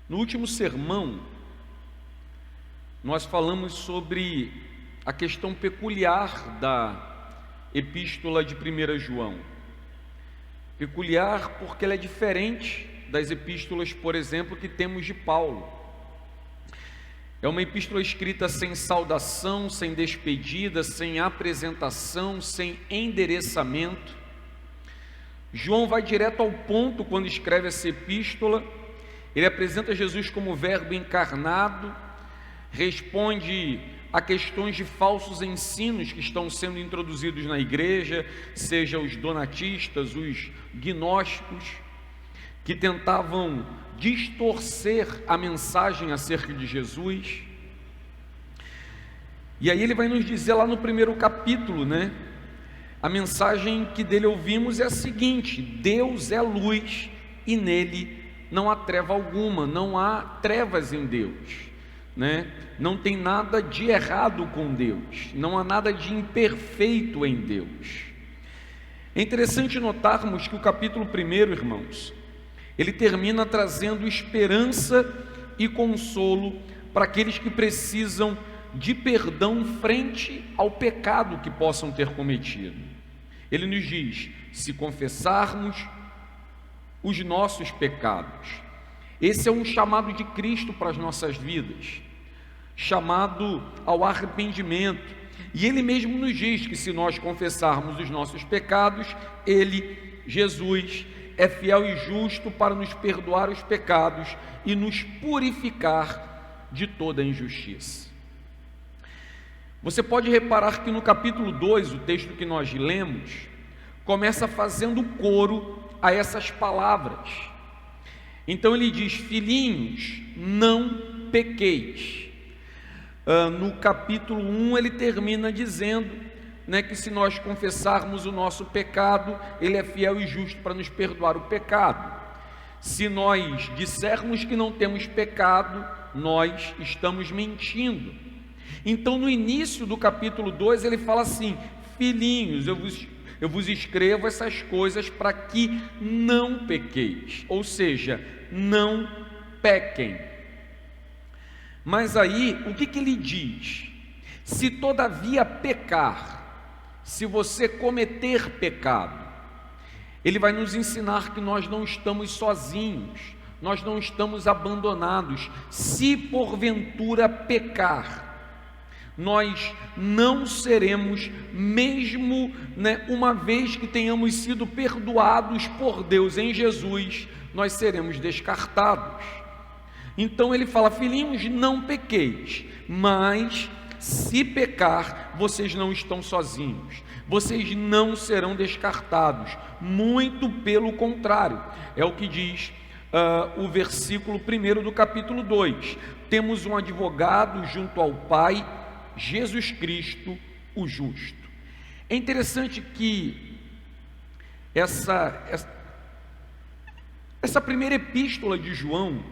No último sermão, nós falamos sobre a questão peculiar da epístola de 1 João. Peculiar porque ela é diferente das epístolas, por exemplo, que temos de Paulo. É uma epístola escrita sem saudação, sem despedida, sem apresentação, sem endereçamento. João vai direto ao ponto quando escreve essa epístola. Ele apresenta Jesus como Verbo encarnado, responde a questões de falsos ensinos que estão sendo introduzidos na igreja, seja os donatistas, os gnósticos, que tentavam distorcer a mensagem acerca de Jesus. E aí ele vai nos dizer lá no primeiro capítulo, a mensagem que dele ouvimos é a seguinte: Deus é luz e nele não há treva alguma, não há trevas em Deus, não tem nada de errado com Deus, não há nada de imperfeito em Deus. É interessante notarmos que o capítulo 1, irmãos, ele termina trazendo esperança e consolo para aqueles que precisam de perdão frente ao pecado que possam ter cometido. Ele nos diz: se confessarmos os nossos pecados. Esse é um chamado de Cristo para as nossas vidas, chamado ao arrependimento. E Ele mesmo nos diz que se nós confessarmos os nossos pecados, Ele, Jesus, é fiel e justo para nos perdoar os pecados e nos purificar de toda injustiça. Você pode reparar que no capítulo 2, o texto que nós lemos, começa fazendo coro a essas palavras. Então ele diz: filhinhos, não pequeis. No capítulo 1 ele termina dizendo que se nós confessarmos o nosso pecado, Ele é fiel e justo para nos perdoar o pecado. Se nós dissermos que não temos pecado, nós estamos mentindo. Então no início do capítulo 2 ele fala assim: filhinhos, eu vos escrevo essas coisas para que não pequeis, ou seja, não pequem. Mas aí, o que ele diz? Se todavia pecar, se você cometer pecado, ele vai nos ensinar que nós não estamos sozinhos, nós não estamos abandonados. Se porventura pecar, nós não seremos, mesmo uma vez que tenhamos sido perdoados por Deus em Jesus, nós seremos descartados. Então ele fala: filhinhos, não pequeis, mas se pecar, vocês não estão sozinhos, vocês não serão descartados, muito pelo contrário. É o que diz o versículo 1 do capítulo 2: temos um advogado junto ao Pai, Jesus Cristo, o justo. É interessante que essa primeira epístola de João,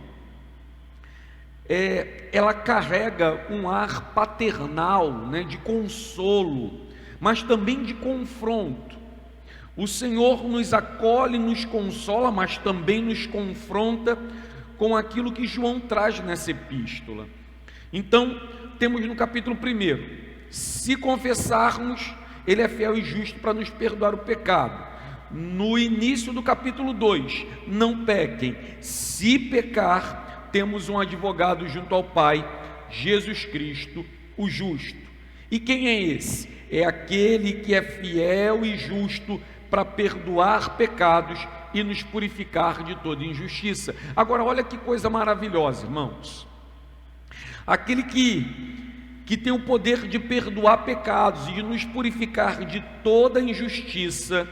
ela carrega um ar paternal, de consolo, mas também de confronto. O Senhor nos acolhe, nos consola, mas também nos confronta com aquilo que João traz nessa epístola. Então, temos no capítulo 1, se confessarmos, Ele é fiel e justo para nos perdoar o pecado. No início do capítulo 2, não pequem. Se pecar, temos um advogado junto ao Pai, Jesus Cristo, o justo. E quem é esse? É aquele que é fiel e justo para perdoar pecados e nos purificar de toda injustiça. Agora, olha que coisa maravilhosa, irmãos. Aquele que tem o poder de perdoar pecados e de nos purificar de toda injustiça,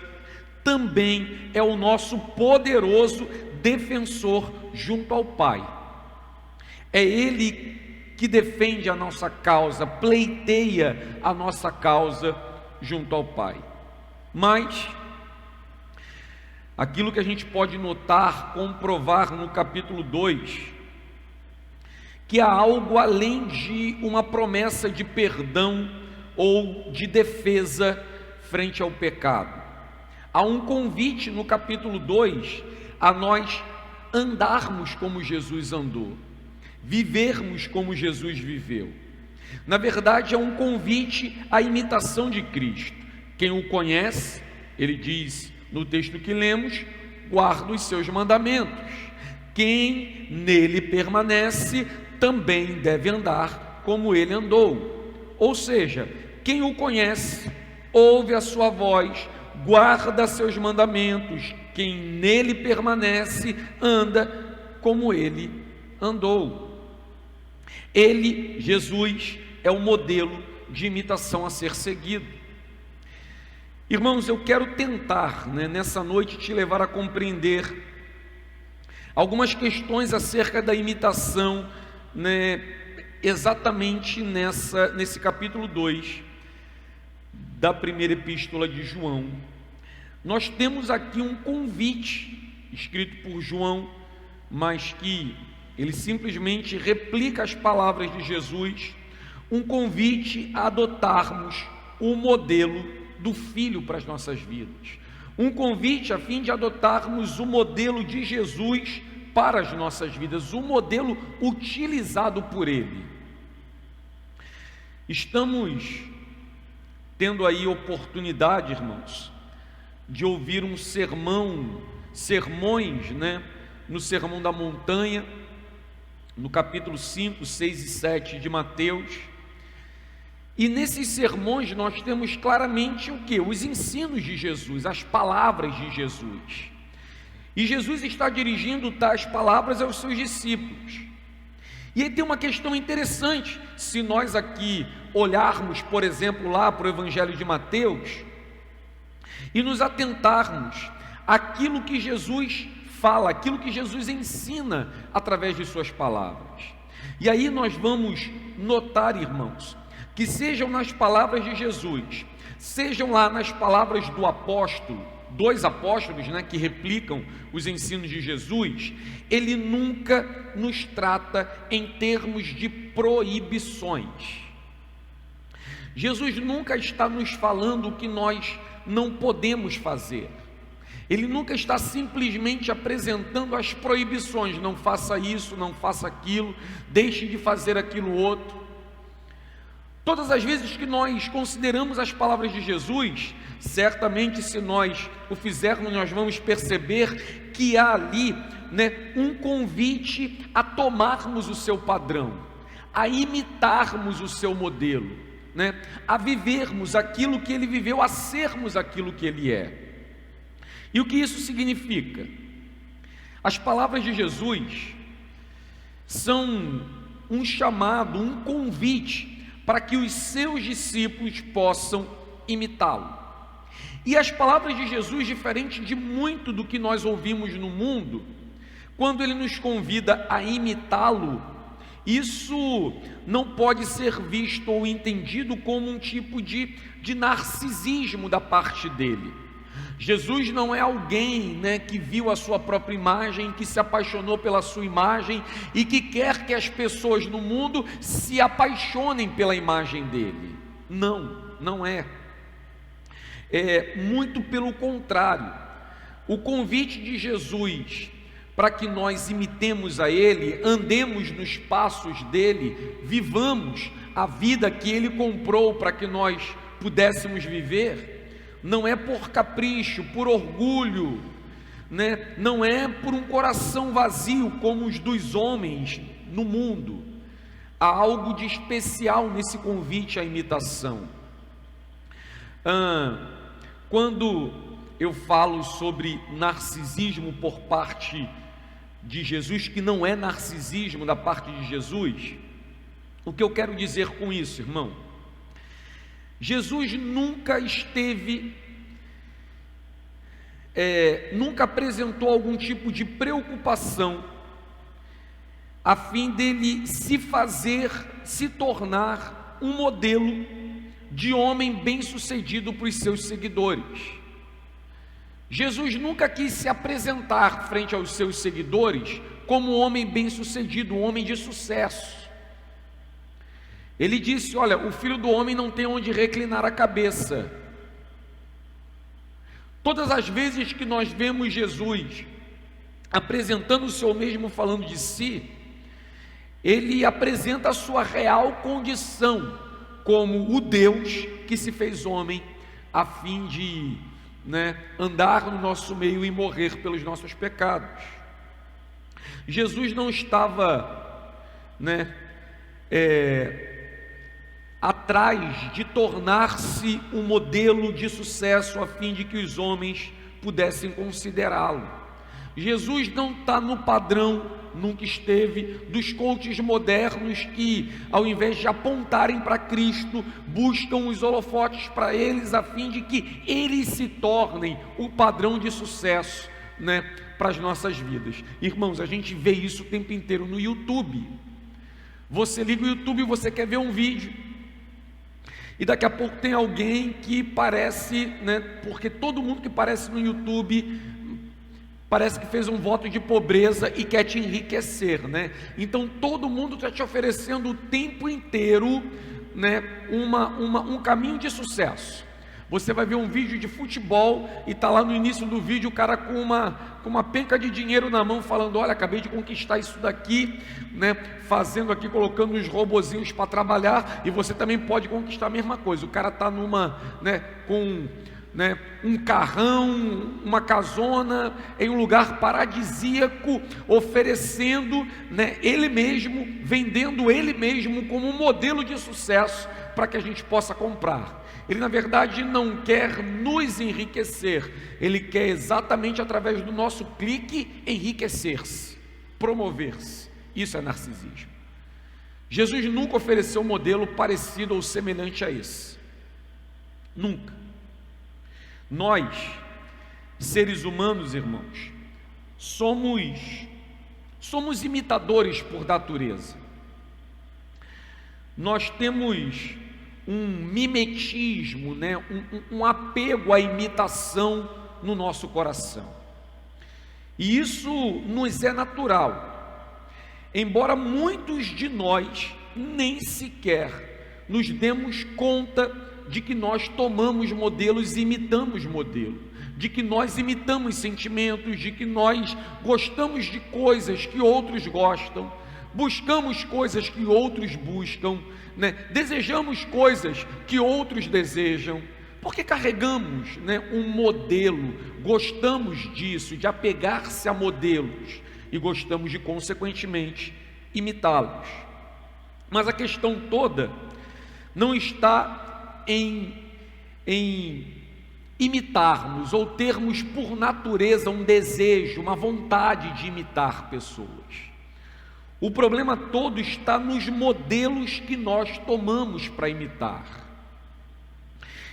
também é o nosso poderoso defensor junto ao Pai. É Ele que defende a nossa causa, pleiteia a nossa causa junto ao Pai. Mas aquilo que a gente pode notar, comprovar no capítulo 2, que há algo além de uma promessa de perdão ou de defesa frente ao pecado. Há um convite no capítulo 2 a nós andarmos como Jesus andou, vivermos como Jesus viveu. Na verdade, é um convite à imitação de Cristo. Quem o conhece, ele diz no texto que lemos, guarda os seus mandamentos. Quem nele permanece também deve andar como ele andou. Ou seja, quem o conhece, ouve a sua voz, guarda seus mandamentos. Quem nele permanece, anda como ele andou. Ele, Jesus, é o modelo de imitação a ser seguido. Irmãos, eu quero tentar, nessa noite, te levar a compreender algumas questões acerca da imitação, exatamente nesse capítulo 2 da primeira epístola de João. Nós temos aqui um convite escrito por João, mas que ele simplesmente replica as palavras de Jesus, um convite a adotarmos o modelo do Filho para as nossas vidas, um convite a fim de adotarmos o modelo de Jesus para as nossas vidas, o modelo utilizado por Ele. Estamos tendo aí oportunidade, irmãos, de ouvir sermões, no Sermão da Montanha, no capítulo 5, 6 e 7 de Mateus. E nesses sermões nós temos claramente o que? Os ensinos de Jesus, as palavras de Jesus. E Jesus está dirigindo tais palavras aos seus discípulos. E aí tem uma questão interessante, se nós aqui olharmos, por exemplo, lá para o Evangelho de Mateus, e nos atentarmos àquilo que Jesus fala, aquilo que Jesus ensina através de suas palavras. E aí nós vamos notar, irmãos, que sejam nas palavras de Jesus, sejam lá nas palavras do apóstolo, dois apóstolos, que replicam os ensinos de Jesus, ele nunca nos trata em termos de proibições. Jesus nunca está nos falando o que nós não podemos fazer. Ele nunca está simplesmente apresentando as proibições, não faça isso, não faça aquilo, deixe de fazer aquilo outro. Todas as vezes que nós consideramos as palavras de Jesus, certamente se nós o fizermos, nós vamos perceber que há ali, um convite a tomarmos o seu padrão, a imitarmos o seu modelo, a vivermos aquilo que ele viveu, a sermos aquilo que ele é. E o que isso significa? As palavras de Jesus são um chamado, um convite para que os seus discípulos possam imitá-lo. E as palavras de Jesus, diferente de muito do que nós ouvimos no mundo, quando ele nos convida a imitá-lo, isso não pode ser visto ou entendido como um tipo de narcisismo da parte dele. Jesus não é alguém, que viu a sua própria imagem, que se apaixonou pela sua imagem e que quer que as pessoas no mundo se apaixonem pela imagem dele. Não é. É muito pelo contrário. O convite de Jesus para que nós imitemos a Ele, andemos nos passos dele, vivamos a vida que Ele comprou para que nós pudéssemos viver, não é por capricho, por orgulho, não é por um coração vazio como os dos homens no mundo. Há algo de especial nesse convite à imitação. Quando eu falo sobre narcisismo por parte de Jesus, que não é narcisismo da parte de Jesus, o que eu quero dizer com isso, irmão? Jesus nunca nunca apresentou algum tipo de preocupação a fim dele se tornar um modelo de homem bem-sucedido para os seus seguidores. Jesus nunca quis se apresentar frente aos seus seguidores como um homem bem-sucedido, um homem de sucesso. Ele disse: olha, o Filho do Homem não tem onde reclinar a cabeça. Todas as vezes que nós vemos Jesus apresentando-se ou mesmo falando de si, ele apresenta a sua real condição como o Deus que se fez homem a fim de andar no nosso meio e morrer pelos nossos pecados. Jesus não estava atrás de tornar-se um modelo de sucesso a fim de que os homens pudessem considerá-lo. Jesus não está no padrão, nunca esteve, dos coaches modernos que, ao invés de apontarem para Cristo, buscam os holofotes para eles a fim de que eles se tornem o padrão de sucesso para as nossas vidas. Irmãos, a gente vê isso o tempo inteiro no YouTube. Você liga o YouTube e você quer ver um vídeo, e daqui a pouco tem alguém que parece, porque todo mundo que aparece no YouTube parece que fez um voto de pobreza e quer te enriquecer, Então todo mundo está te oferecendo o tempo inteiro, um caminho de sucesso. Você vai ver um vídeo de futebol e está lá no início do vídeo o cara com uma penca de dinheiro na mão falando: olha, acabei de conquistar isso daqui, fazendo aqui, colocando os robozinhos para trabalhar, e você também pode conquistar a mesma coisa. O cara está com um carrão, uma casona, em um lugar paradisíaco, oferecendo ele mesmo, vendendo ele mesmo como um modelo de sucesso para que a gente possa comprar. Ele na verdade não quer nos enriquecer, ele quer exatamente através do nosso clique enriquecer-se, promover-se. Isso é narcisismo. Jesus nunca ofereceu um modelo parecido ou semelhante a esse, nunca. Nós, seres humanos, irmãos, somos imitadores por natureza. Nós temos um mimetismo, um apego à imitação no nosso coração, e isso nos é natural, embora muitos de nós nem sequer nos demos conta de que nós tomamos modelos e imitamos modelo, de que nós imitamos sentimentos, de que nós gostamos de coisas que outros gostam, buscamos coisas que outros buscam, desejamos coisas que outros desejam, porque carregamos um modelo, gostamos disso, de apegar-se a modelos, e gostamos de, consequentemente, imitá-los. Mas a questão toda não está em imitarmos ou termos por natureza um desejo, uma vontade de imitar pessoas. O problema todo está nos modelos que nós tomamos para imitar.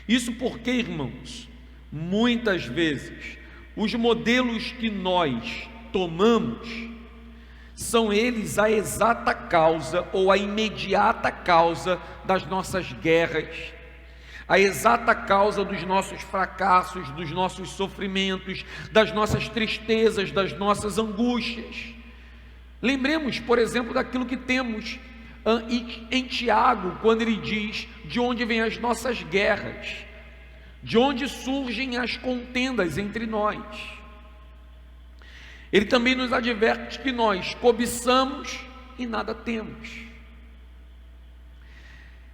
Isso porque, irmãos, muitas vezes os modelos que nós tomamos são eles a exata causa ou a imediata causa das nossas guerras, a exata causa dos nossos fracassos, dos nossos sofrimentos, das nossas tristezas, das nossas angústias. Lembremos, por exemplo, daquilo que temos em Tiago, quando ele diz de onde vêm as nossas guerras, de onde surgem as contendas entre nós. Ele também nos adverte que nós cobiçamos e nada temos.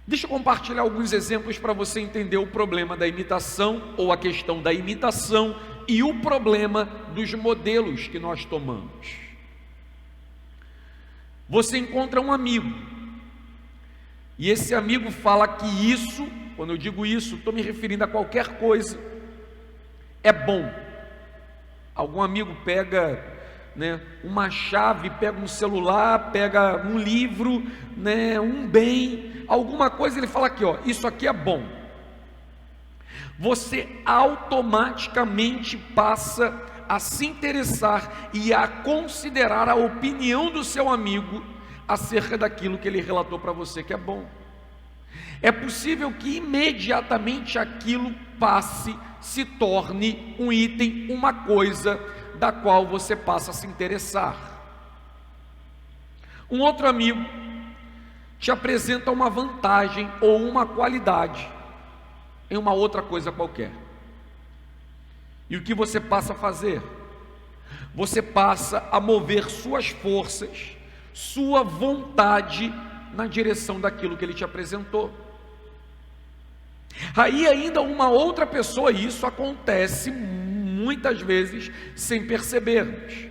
Deixa eu compartilhar alguns exemplos para você entender o problema da imitação, ou a questão da imitação, e o problema dos modelos que nós tomamos. Você encontra um amigo, e esse amigo fala que isso, quando eu digo isso, estou me referindo a qualquer coisa, é bom. Algum amigo pega uma chave, pega um celular, pega um livro, um bem, alguma coisa, ele fala aqui, isso aqui é bom. Você automaticamente passa a se interessar e a considerar a opinião do seu amigo acerca daquilo que ele relatou para você que é bom. É possível que imediatamente aquilo passe, se torne um item, uma coisa da qual você passa a se interessar. Um outro amigo te apresenta uma vantagem ou uma qualidade em uma outra coisa qualquer. E o que você passa a fazer? Você passa a mover suas forças, sua vontade na direção daquilo que ele te apresentou. Aí ainda uma outra pessoa, e isso acontece muitas vezes sem percebermos.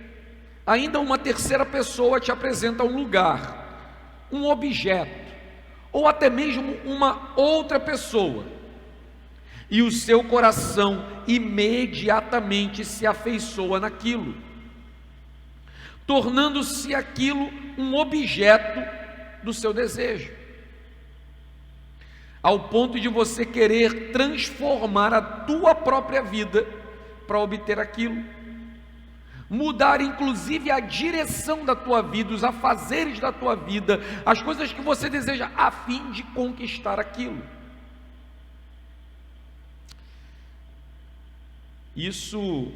Ainda uma terceira pessoa te apresenta um lugar, um objeto, ou até mesmo uma outra pessoa, e o seu coração imediatamente se afeiçoa naquilo, tornando-se aquilo um objeto do seu desejo, ao ponto de você querer transformar a tua própria vida para obter aquilo, mudar inclusive a direção da tua vida, os afazeres da tua vida, as coisas que você deseja, a fim de conquistar aquilo. Isso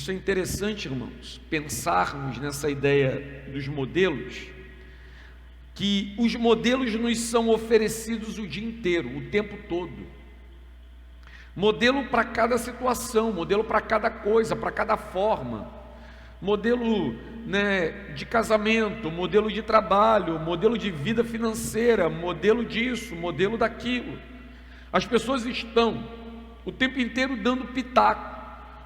é interessante, irmãos, pensarmos nessa ideia dos modelos, que os modelos nos são oferecidos o dia inteiro, o tempo todo. Modelo para cada situação, modelo para cada coisa, para cada forma. Modelo, de casamento, modelo de trabalho, modelo de vida financeira, modelo disso, modelo daquilo. As pessoas estão o tempo inteiro dando pitaco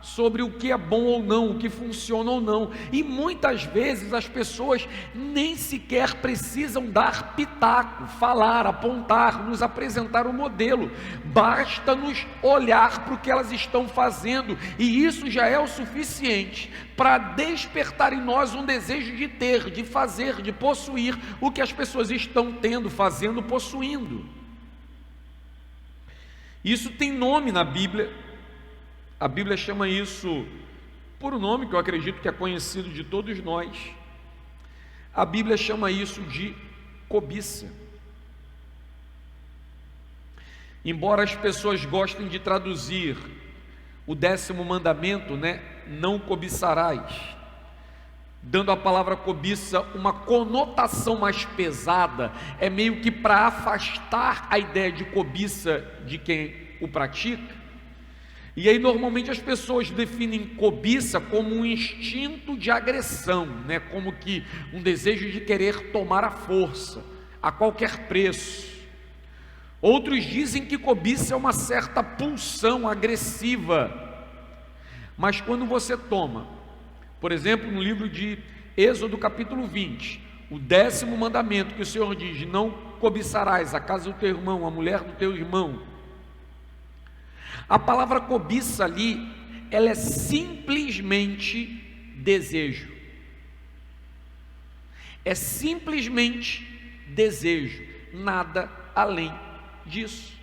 sobre o que é bom ou não, o que funciona ou não, e muitas vezes as pessoas nem sequer precisam dar pitaco, falar, apontar, nos apresentar o modelo, basta nos olhar para o que elas estão fazendo, e isso já é o suficiente para despertar em nós um desejo de ter, de fazer, de possuir o que as pessoas estão tendo, fazendo, possuindo. Isso tem nome na Bíblia. A Bíblia chama isso por um nome que eu acredito que é conhecido de todos nós. A Bíblia chama isso de cobiça. Embora as pessoas gostem de traduzir o 10º mandamento, não cobiçarás, dando a palavra cobiça uma conotação mais pesada, é meio que para afastar a ideia de cobiça de quem o pratica. E aí normalmente as pessoas definem cobiça como um instinto de agressão, como que um desejo de querer tomar à força, a qualquer preço. Outros dizem que cobiça é uma certa pulsão agressiva. Mas quando você toma, por exemplo, no livro de Êxodo capítulo 20, o 10º mandamento, que o Senhor diz: não cobiçarás a casa do teu irmão, a mulher do teu irmão. A palavra cobiça ali, ela é simplesmente desejo. É simplesmente desejo, nada além disso.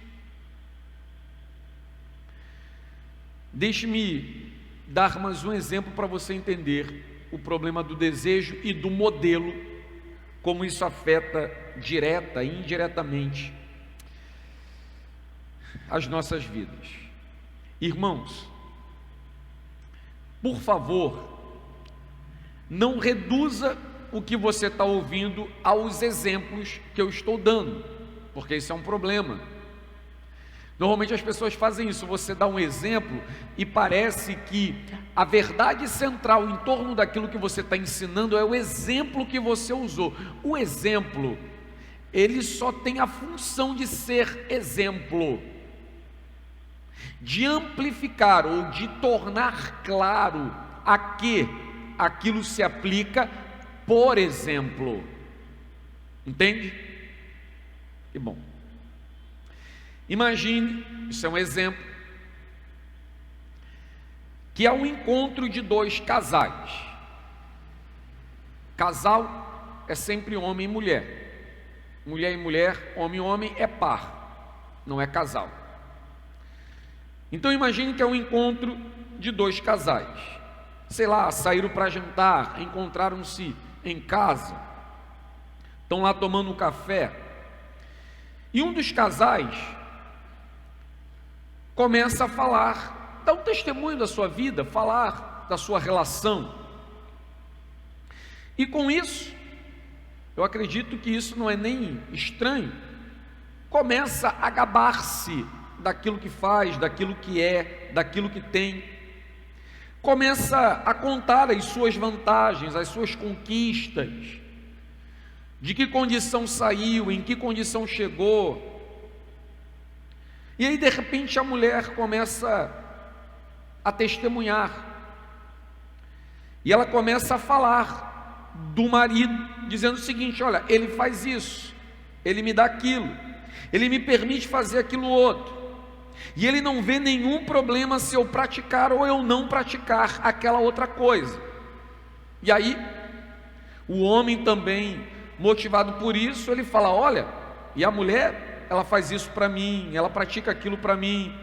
Deixe-me dar mais um exemplo para você entender o problema do desejo e do modelo, como isso afeta direta e indiretamente as nossas vidas. Irmãos, por favor, não reduza o que você está ouvindo aos exemplos que eu estou dando, porque isso é um problema. Normalmente as pessoas fazem isso, você dá um exemplo e parece que a verdade central em torno daquilo que você está ensinando é o exemplo que você usou. O exemplo, ele só tem a função de ser exemplo, de amplificar ou de tornar claro a que aquilo se aplica, por exemplo. Entende? Que bom. Imagine, isso é um exemplo, que há um encontro de dois casais. Casal é sempre homem e mulher. Mulher e mulher, homem e homem é par, não é casal. Então imagine que é um encontro de dois casais. Sei lá, saíram para jantar, encontraram-se em casa, estão lá tomando um café, e um dos casais começa a falar, dar um testemunho da sua vida, falar da sua relação, e com isso eu acredito que isso não é nem estranho, começa a gabar-se daquilo que faz, daquilo que é, daquilo que tem, começa a contar as suas vantagens, as suas conquistas, de que condição saiu, em que condição chegou. E aí de repente a mulher começa a testemunhar, e ela começa a falar do marido, dizendo o seguinte: olha, ele faz isso, ele me dá aquilo, ele me permite fazer aquilo outro, e ele não vê nenhum problema se eu praticar ou eu não praticar aquela outra coisa. E aí o homem também, motivado por isso, ele fala: olha, e a mulher, ela faz isso para mim, ela pratica aquilo para mim,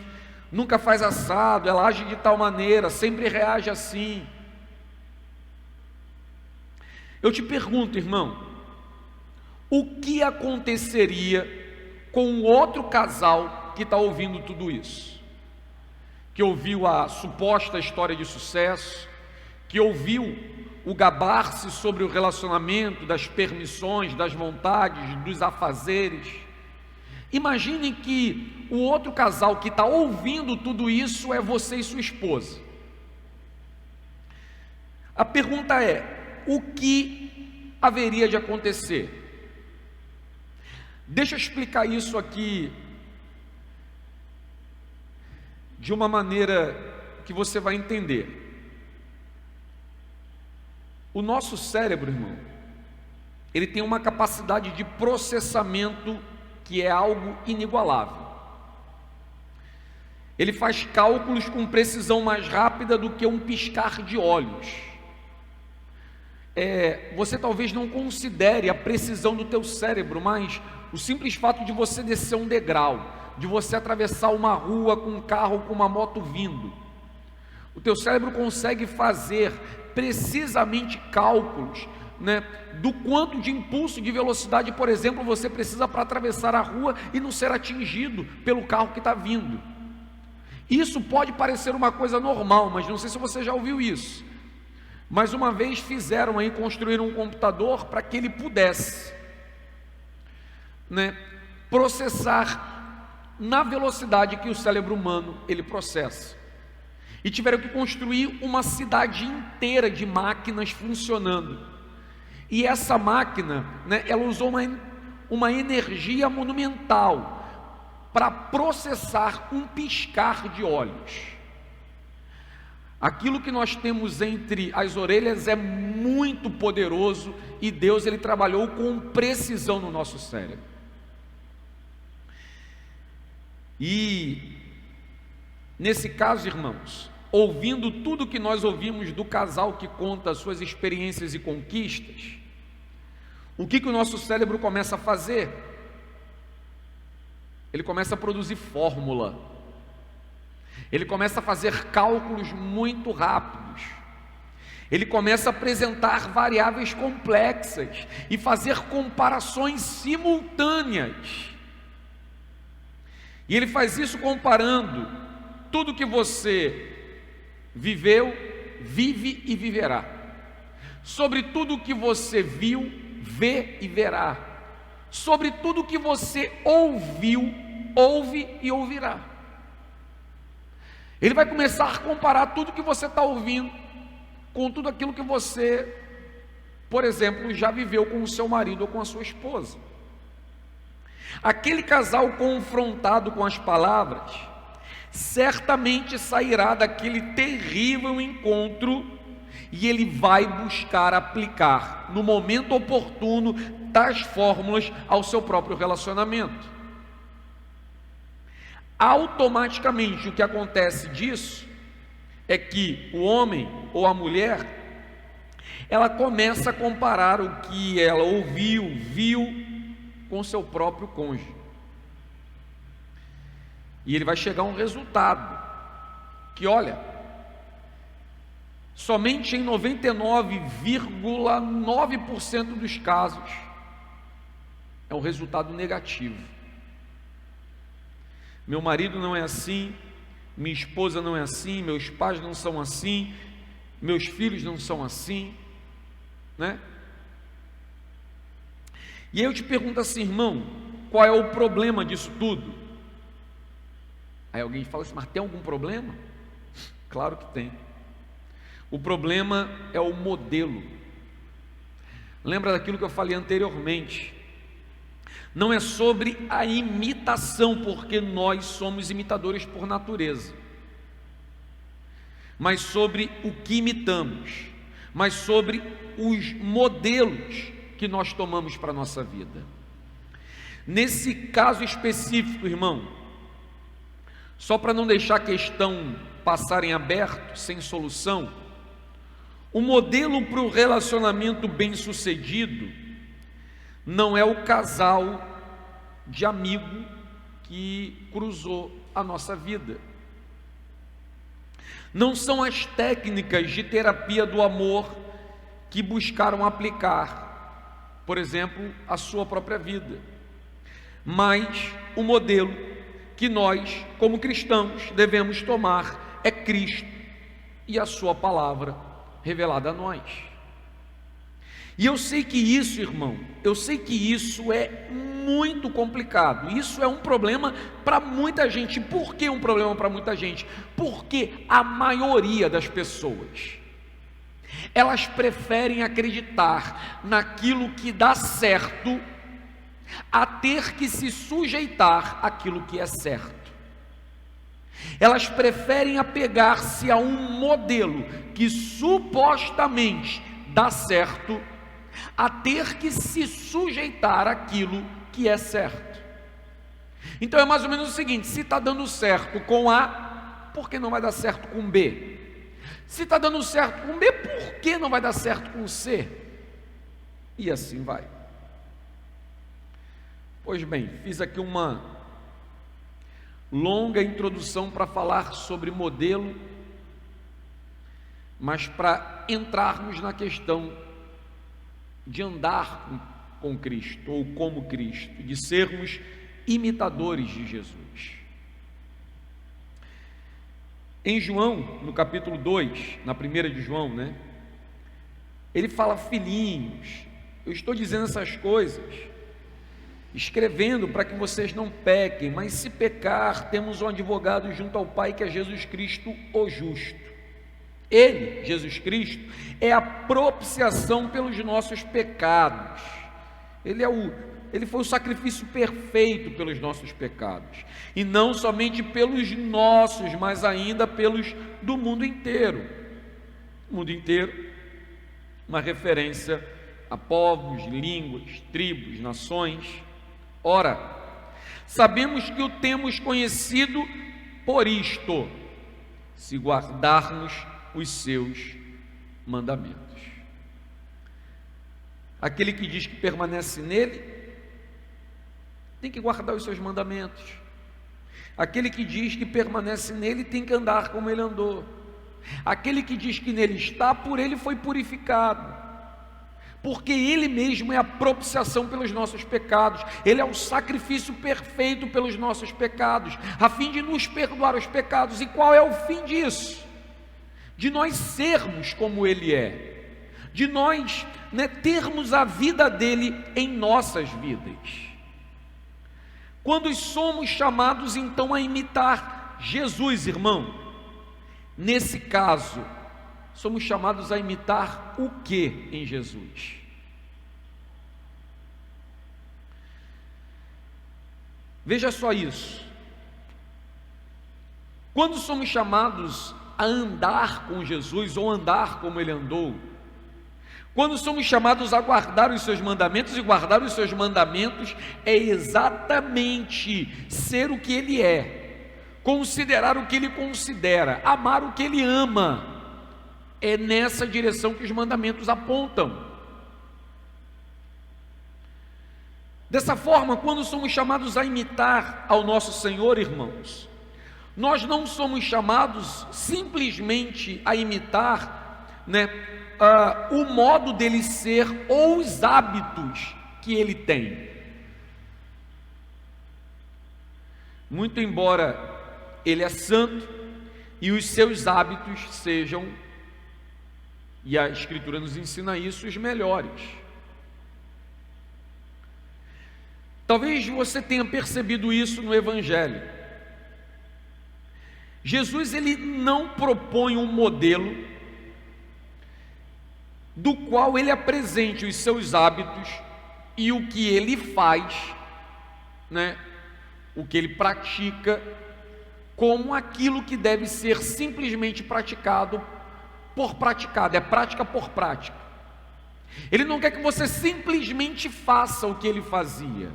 nunca faz assado, ela age de tal maneira, sempre reage assim. Eu te pergunto, irmão, o que aconteceria com o outro casal que está ouvindo tudo isso? Que ouviu a suposta história de sucesso, que ouviu o gabar-se sobre o relacionamento, das permissões, das vontades, dos afazeres. Imaginem que o outro casal que está ouvindo tudo isso é você e sua esposa. A pergunta é: o que haveria de acontecer? Deixa eu explicar isso aqui de uma maneira que você vai entender. O nosso cérebro, irmão, ele tem uma capacidade de processamento que é algo inigualável. Ele faz cálculos com precisão mais rápida do que um piscar de olhos. Você talvez não considere a precisão do teu cérebro, mas o simples fato de você descer um degrau, de você atravessar uma rua com um carro, com uma moto vindo, o teu cérebro consegue fazer precisamente cálculos, né, do quanto de impulso de velocidade, por exemplo, você precisa para atravessar a rua e não ser atingido pelo carro que está vindo. Isso pode parecer uma coisa normal, mas não sei se você já ouviu isso. Mas uma vez construíram um computador para que ele pudesse, né, processar na velocidade que o cérebro humano ele processa. E tiveram que construir uma cidade inteira de máquinas funcionando. E essa máquina, né, ela usou uma energia monumental para processar um piscar de olhos. Aquilo que nós temos entre as orelhas é muito poderoso e Deus ele trabalhou com precisão no nosso cérebro. E nesse caso, irmãos, ouvindo tudo que nós ouvimos do casal que conta as suas experiências e conquistas, o que o nosso cérebro começa a fazer? Ele começa a produzir fórmula. Ele começa a fazer cálculos muito rápidos. Ele começa a apresentar variáveis complexas e fazer comparações simultâneas. E ele faz isso comparando tudo que você viveu, vive e viverá, sobre tudo que você viu, vê e verá, sobre tudo que você ouviu, ouve e ouvirá. Ele vai começar a comparar tudo que você está ouvindo com tudo aquilo que você, por exemplo, já viveu com o seu marido ou com a sua esposa. Aquele casal confrontado com as palavras, certamente sairá daquele terrível encontro e ele vai buscar aplicar no momento oportuno tais fórmulas ao seu próprio relacionamento. Automaticamente o que acontece disso é que o homem ou a mulher, ela começa a comparar o que ela ouviu, viu com o seu próprio cônjuge. E ele vai chegar a um resultado que, olha, somente em 99,9% dos casos é um resultado negativo. Meu marido não é assim, minha esposa não é assim, meus pais não são assim, meus filhos não são assim, né? E aí eu te pergunto assim, irmão, qual é o problema disso tudo? Aí alguém fala assim, mas tem algum problema? Claro que tem. O problema é o modelo. Lembra daquilo que eu falei anteriormente? Não é sobre a imitação, porque nós somos imitadores por natureza, mas sobre o que imitamos, mas sobre os modelos que nós tomamos para a nossa vida. Nesse caso específico, irmão, só para não deixar a questão passar em aberto, sem solução, o modelo para o relacionamento bem-sucedido não é o casal de amigo que cruzou a nossa vida. Não são as técnicas de terapia do amor que buscaram aplicar, por exemplo, a sua própria vida, mas o modelo que nós, como cristãos, devemos tomar é Cristo e a sua palavra revelada a nós. E eu sei que isso, irmão, eu sei que isso é muito complicado, isso é um problema para muita gente. Por que um problema para muita gente? Porque a maioria das pessoas, elas preferem acreditar naquilo que dá certo, a ter que se sujeitar àquilo que é certo. Elas preferem apegar-se a um modelo que supostamente dá certo, a ter que se sujeitar àquilo que é certo. Então é mais ou menos o seguinte: se está dando certo com A, por que não vai dar certo com B? Se está dando certo com B, por que não vai dar certo com C? E assim vai. Pois bem, fiz aqui uma longa introdução para falar sobre modelo, mas para entrarmos na questão de andar com Cristo, ou como Cristo, de sermos imitadores de Jesus. Em João, no capítulo 2, na primeira de João, ele fala: filhinhos, eu estou dizendo essas coisas, escrevendo para que vocês não pequem, mas se pecar, temos um advogado junto ao Pai, que é Jesus Cristo, o justo. Ele, Jesus Cristo, é a propiciação pelos nossos pecados. Ele foi o sacrifício perfeito pelos nossos pecados, e não somente pelos nossos, mas ainda pelos do mundo inteiro. O mundo inteiro, uma referência a povos, línguas, tribos, nações. Ora, sabemos que o temos conhecido por isto, se guardarmos os seus mandamentos. Aquele que diz que permanece nele, tem que guardar os seus mandamentos. Aquele que diz que permanece nele, tem que andar como ele andou. Aquele que diz que nele está, por ele foi purificado, porque ele mesmo é a propiciação pelos nossos pecados. Ele é o sacrifício perfeito pelos nossos pecados, a fim de nos perdoar os pecados. E qual é o fim disso? De nós sermos como ele é, de nós termos a vida dele em nossas vidas. Quando somos chamados então a imitar Jesus, irmão, nesse caso, somos chamados a imitar o que em Jesus? Veja só isso. Quando somos chamados a andar com Jesus, ou andar como ele andou, quando somos chamados a guardar os seus mandamentos, e guardar os seus mandamentos é exatamente ser o que ele é, considerar o que ele considera, amar o que ele ama. É nessa direção que os mandamentos apontam. Dessa forma, quando somos chamados a imitar ao nosso Senhor, irmãos, nós não somos chamados simplesmente a imitar o modo dele ser ou os hábitos que ele tem. Muito embora ele é santo e os seus hábitos sejam, e a Escritura nos ensina isso, os melhores. Talvez você tenha percebido isso no Evangelho. Jesus, ele não propõe um modelo do qual ele apresente os seus hábitos e o que ele faz, né? O que ele pratica, como aquilo que deve ser simplesmente praticado por praticado, é prática por prática. Ele não quer que você simplesmente faça o que ele fazia.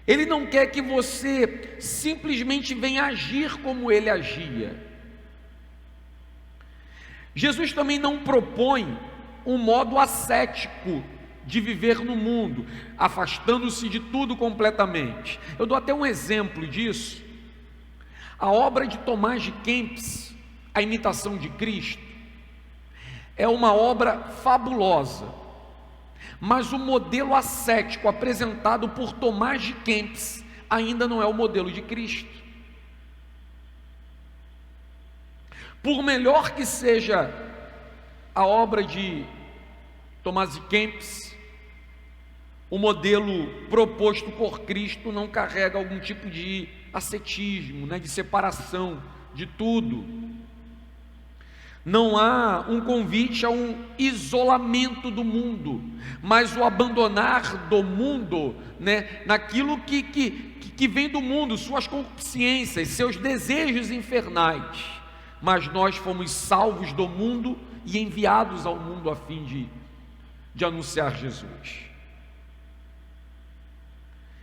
Ele não quer que você simplesmente venha agir como ele agia. Jesus também não propõe um modo ascético de viver no mundo, afastando-se de tudo completamente. Eu dou até um exemplo disso. A obra de Tomás de Kempis, A Imitação de Cristo, é uma obra fabulosa, mas o modelo ascético apresentado por Tomás de Kempis ainda não é o modelo de Cristo. Por melhor que seja a obra de Tomás de Kempis, o modelo proposto por Cristo não carrega algum tipo de ascetismo, né, de separação de tudo. Não há um convite a um isolamento do mundo, mas o abandonar do mundo, né, naquilo que vem do mundo, suas concupiscências, seus desejos infernais. Mas nós fomos salvos do mundo e enviados ao mundo a fim de anunciar Jesus.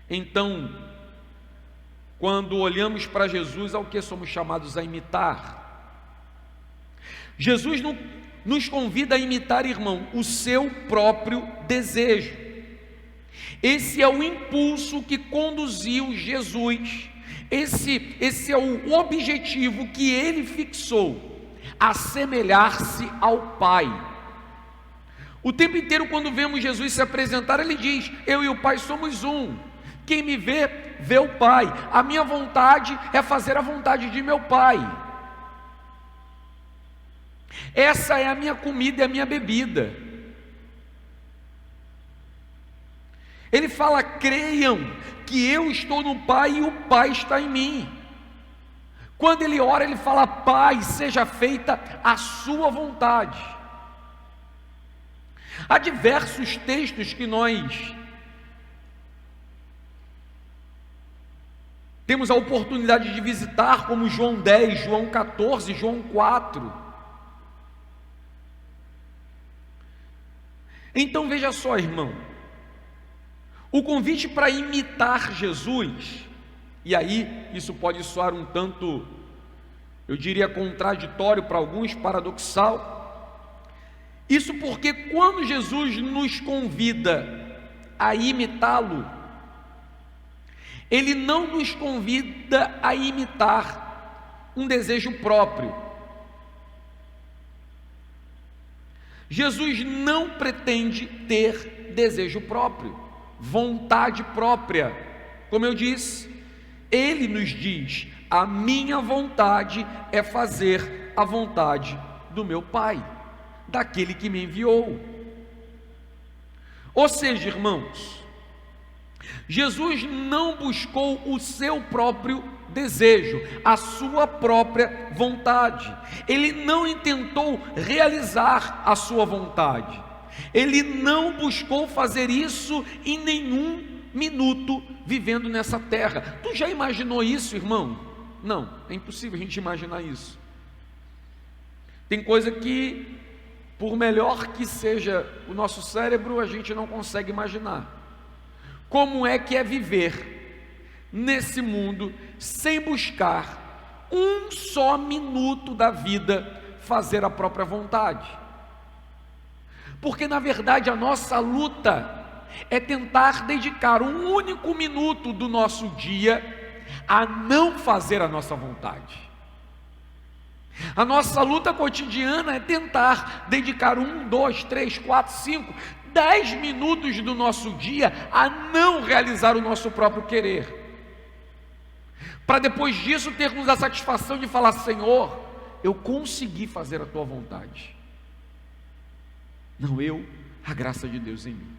Então, quando olhamos para Jesus, ao que somos chamados a imitar? Jesus nos convida a imitar, irmão, o seu próprio desejo. Esse é o impulso que conduziu Jesus, esse é o objetivo que ele fixou, assemelhar-se ao Pai. O tempo inteiro, quando vemos Jesus se apresentar, ele diz: eu e o Pai somos um. Quem me vê, vê o Pai. A minha vontade é fazer a vontade de meu Pai. Essa é a minha comida e a minha bebida. Ele fala: creiam que eu estou no Pai e o Pai está em mim. Quando ele ora, ele fala: Pai, seja feita a sua vontade. Há diversos textos que nós temos a oportunidade de visitar, como João 10, João 14, João 4. Então veja só, irmão, o convite para imitar Jesus, e aí isso pode soar um tanto, eu diria, contraditório para alguns, paradoxal. Isso porque quando Jesus nos convida a imitá-lo, ele não nos convida a imitar um desejo próprio. Jesus não pretende ter desejo próprio, vontade própria. Como eu disse, ele nos diz: a minha vontade é fazer a vontade do meu Pai, daquele que me enviou. Ou seja, irmãos, Jesus não buscou o seu próprio desejo, a sua própria vontade. Ele não intentou realizar a sua vontade. Ele não buscou fazer isso em nenhum minuto vivendo nessa terra. Tu já imaginou isso, irmão? Não, é impossível a gente imaginar isso. Tem coisa que, por melhor que seja o nosso cérebro, a gente não consegue imaginar. Como é que é viver nesse mundo sem buscar um só minuto da vida fazer a própria vontade? Porque na verdade a nossa luta é tentar dedicar um único minuto do nosso dia a não fazer a nossa vontade. A nossa luta cotidiana é tentar dedicar 1, 2, 3, 4, 5, 10 minutos do nosso dia a não realizar o nosso próprio querer, para depois disso termos a satisfação de falar: Senhor, eu consegui fazer a tua vontade. Não eu, a graça de Deus em mim.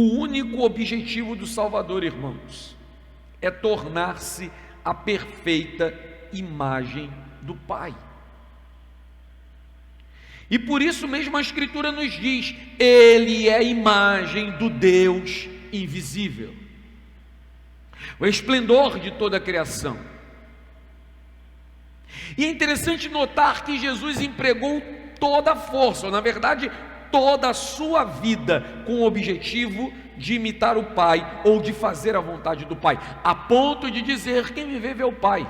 O único objetivo do Salvador, irmãos, é tornar-se a perfeita imagem do Pai. E por isso mesmo a Escritura nos diz: Ele é a imagem do Deus invisível, o esplendor de toda a criação. E é interessante notar que Jesus empregou toda a força, ou na verdade, toda a sua vida, com o objetivo de imitar o Pai, ou de fazer a vontade do Pai, a ponto de dizer: quem me vê, vê o Pai.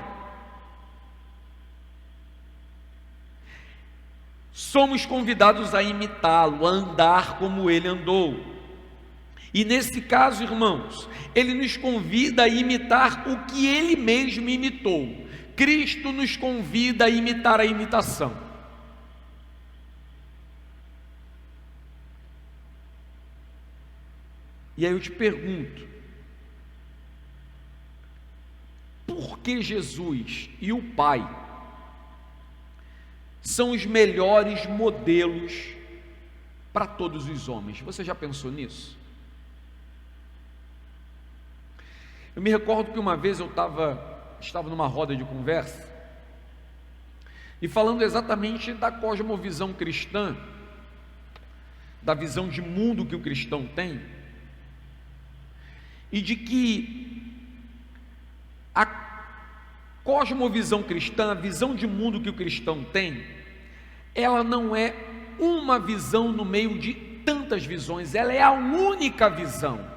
Somos convidados a imitá-lo, a andar como ele andou. E nesse caso, irmãos, ele nos convida a imitar o que ele mesmo imitou. Cristo nos convida a imitar a imitação. E aí eu te pergunto: por que Jesus e o Pai são os melhores modelos para todos os homens? Você já pensou nisso? Eu me recordo que uma vez eu estava numa roda de conversa e falando exatamente da cosmovisão cristã, da visão de mundo que o cristão tem, e de que a cosmovisão cristã, a visão de mundo que o cristão tem, ela não é uma visão no meio de tantas visões, ela é a única visão.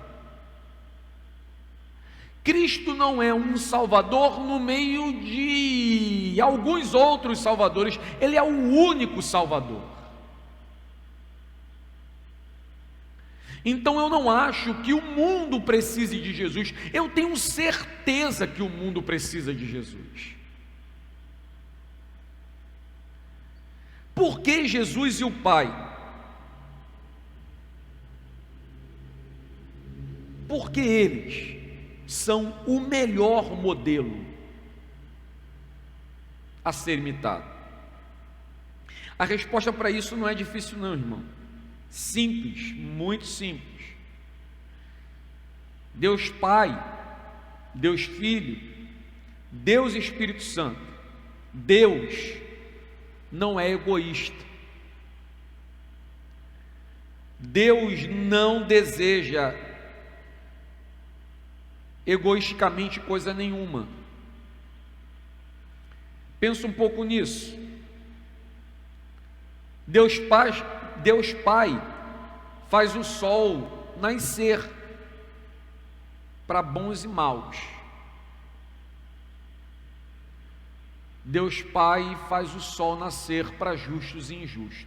Cristo não é um salvador no meio de alguns outros salvadores, ele é o único salvador. Então eu não acho que o mundo precise de Jesus, eu tenho certeza que o mundo precisa de Jesus. Por que Jesus e o Pai? Porque eles são o melhor modelo a ser imitado. A resposta para isso não é difícil não, irmão. Simples, muito simples. Deus Pai, Deus Filho, Deus Espírito Santo. Deus não é egoísta. Deus não deseja egoisticamente coisa nenhuma. Pensa um pouco nisso. Deus Pai faz o sol nascer para bons e maus. Deus Pai faz o sol nascer para justos e injustos.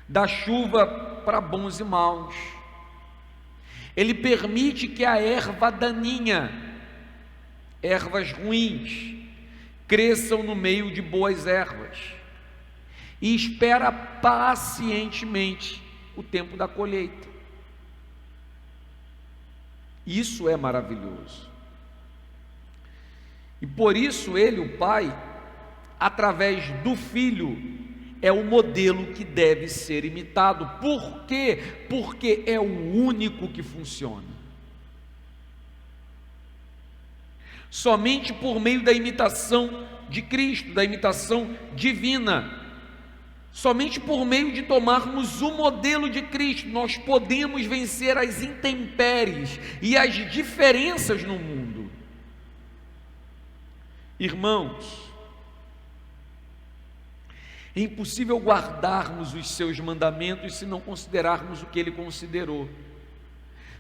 Dá chuva para bons e maus. Ele permite que a erva daninha, ervas ruins, cresçam no meio de boas ervas, e espera pacientemente o tempo da colheita. Isso é maravilhoso. E por isso ele, o Pai, através do Filho, é o modelo que deve ser imitado. Por quê? Porque é o único que funciona. Somente por meio da imitação de Cristo, da imitação divina, somente por meio de tomarmos o modelo de Cristo, nós podemos vencer as intempéries e as diferenças no mundo. Irmãos, é impossível guardarmos os seus mandamentos se não considerarmos o que ele considerou,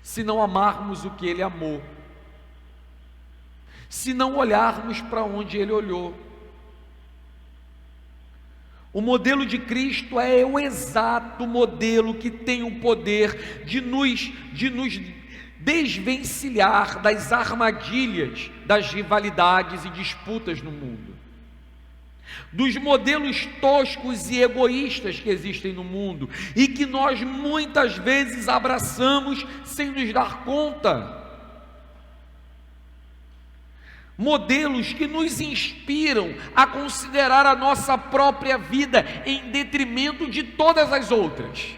se não amarmos o que ele amou, se não olharmos para onde ele olhou. O modelo de Cristo é o exato modelo que tem o poder de nos desvencilhar das armadilhas, das rivalidades e disputas no mundo, dos modelos toscos e egoístas que existem no mundo e que nós muitas vezes abraçamos sem nos dar conta. modelos que nos inspiram a considerar a nossa própria vida em detrimento de todas as outras,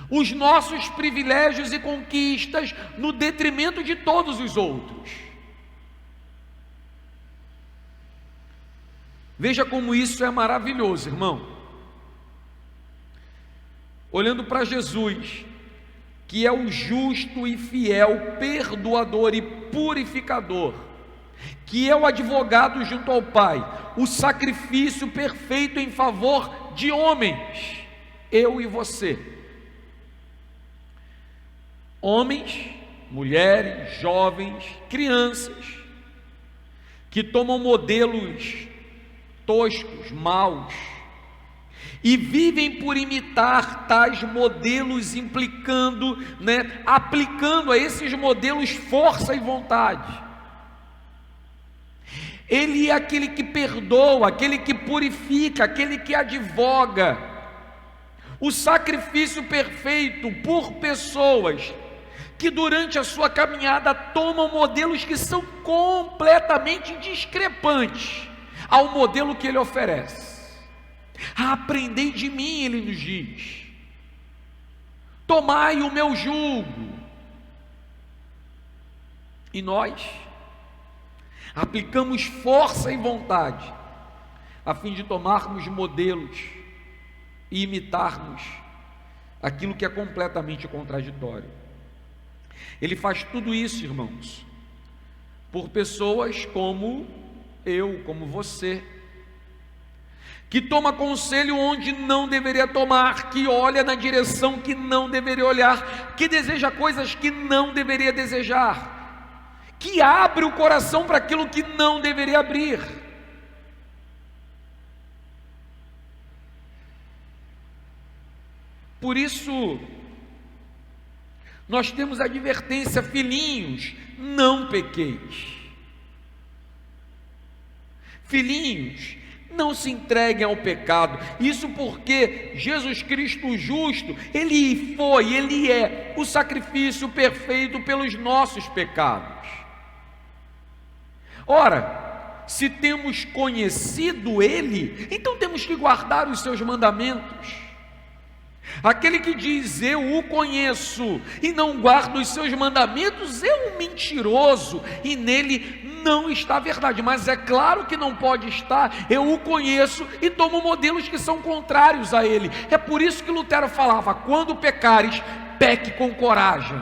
os nossos privilégios e conquistas no detrimento de todos os outros. Veja como isso é maravilhoso, irmão. Olhando para Jesus, que é o justo e fiel, perdoador e purificador, que é o advogado junto ao Pai, o sacrifício perfeito em favor de homens, eu e você. Homens, mulheres, jovens, crianças, que tomam modelos toscos, maus, e vivem por imitar tais modelos, aplicando a esses modelos força e vontade. Ele é aquele que perdoa, aquele que purifica, aquele que advoga. O sacrifício perfeito por pessoas que durante a sua caminhada tomam modelos que são completamente discrepantes ao modelo que ele oferece. Aprendei de mim, ele nos diz, tomai o meu jugo. E nós aplicamos força e vontade a fim de tomarmos modelos e imitarmos aquilo que é completamente contraditório. Ele faz tudo isso, irmãos, por pessoas como eu, como você, que toma conselho onde não deveria tomar, que olha na direção que não deveria olhar, que deseja coisas que não deveria desejar, que abre o coração para aquilo que não deveria abrir. Por isso, nós temos a advertência: filhinhos, não pequeis. Filhinhos, não se entreguem ao pecado. Isso porque Jesus Cristo justo, Ele é o sacrifício perfeito pelos nossos pecados. Ora, se temos conhecido Ele, então temos que guardar os seus mandamentos. Aquele que diz eu o conheço e não guarda os seus mandamentos é um mentiroso, e nele não está a verdade. Mas é claro que não pode estar, eu o conheço e tomo modelos que são contrários a ele. É por isso que Lutero falava: quando pecares, peque com coragem,